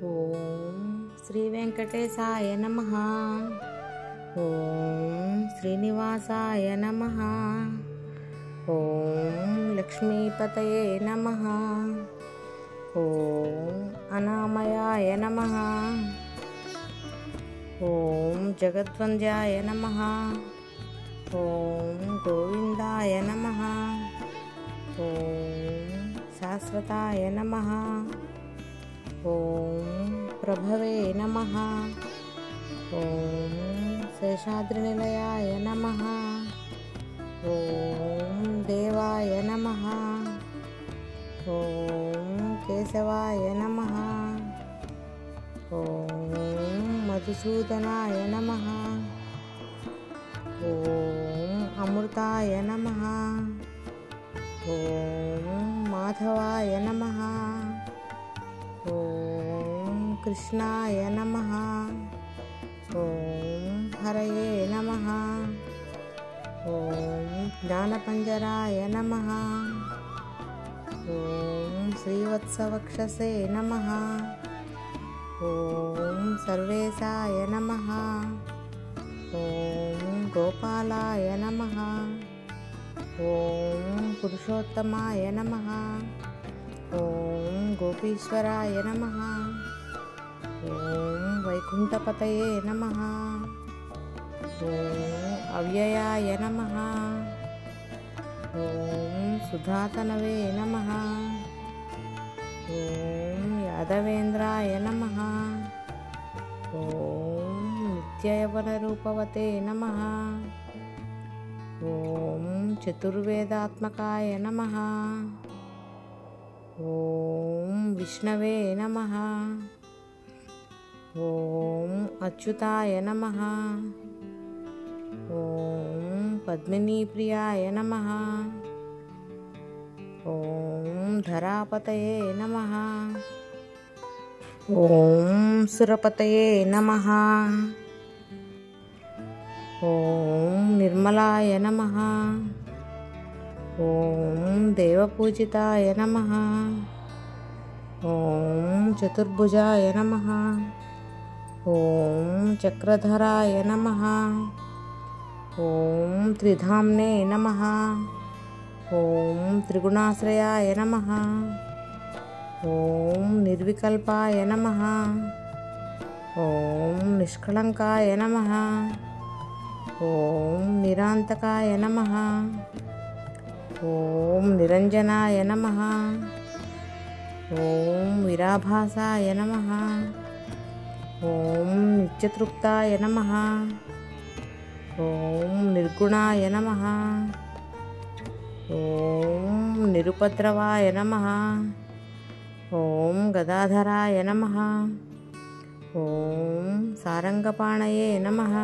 ఓం శ్రీ వెంకటేశాయ నమః. ఓం శ్రీనివాసాయ నమః. ఓం లక్ష్మీపతయే నమః. ఓం అనామయాయ నమః. ఓం జగద్వంద్యాయ నమః. ఓం గోవిందాయ నమః. ఓం శాశ్వతాయ నమః. ఓం ప్రభవే నమః. ఓం శేషాద్రినిలయాయ నమః. ఓం దేవాయ నమః. ఓం కేశవాయ నమః. ఓం మధుసూదనాయ నమః. ఓం అమృతాయ నమః. ఓం మాధవాయ నమః. ఓం కృష్ణాయ నమః. ఓం హరయే నమః. ఓం జ్ఞానపంజరాయ నమః. ఓం శ్రీవత్సవక్షసే నమః. ఓం సర్వేశాయ నమః. ఓం గోపాలాయ నమః. ఓం పురుషోత్తమాయ నమః. ఓం గోపీశ్వరాయ నమః. ఓం వైకుంఠపతయే నమః. ఓం అవ్యయాయ నమః. ఓం సుధాతనవే నమః. ఓం యాదవేంద్రాయ నమః. ఓం నిత్యయవనరూపవతే నమః. ఓం చతుర్వేదాత్మకాయ నమః. ఓం విష్ణవే నమః. ఓం అచ్యుతాయ నమః. ఓం పద్మినీప్రియాయ నమః. ఓం ధరాపతయే నమః. ఓం సురపతయే నమః. ఓం నిర్మలాయ నమః. ఓం దేవపూజితాయ నమః. ఓం చతుర్భుజాయ నమః. ఓం చక్రధరాయ నమః. ఓం త్రిధామ్నే నమః. ఓం త్రిగుణాశ్రయాయ నమః. ఓం నిర్వికల్పాయ నమః. ఓం నిష్కళంకాయ నమః. ఓం నిరాంతకాయ నమః. ఓం నిరంజనాయ నమః. ఓం విరాభాసాయ నమః. ఓం నిత్యతృప్తాయ నమః. ఓం నిర్గుణాయ నమః. ఓం నిరుపద్రవాయ నమః. ఓం గదాధరాయ నమః. ఓం సారంగపాణయే నమః.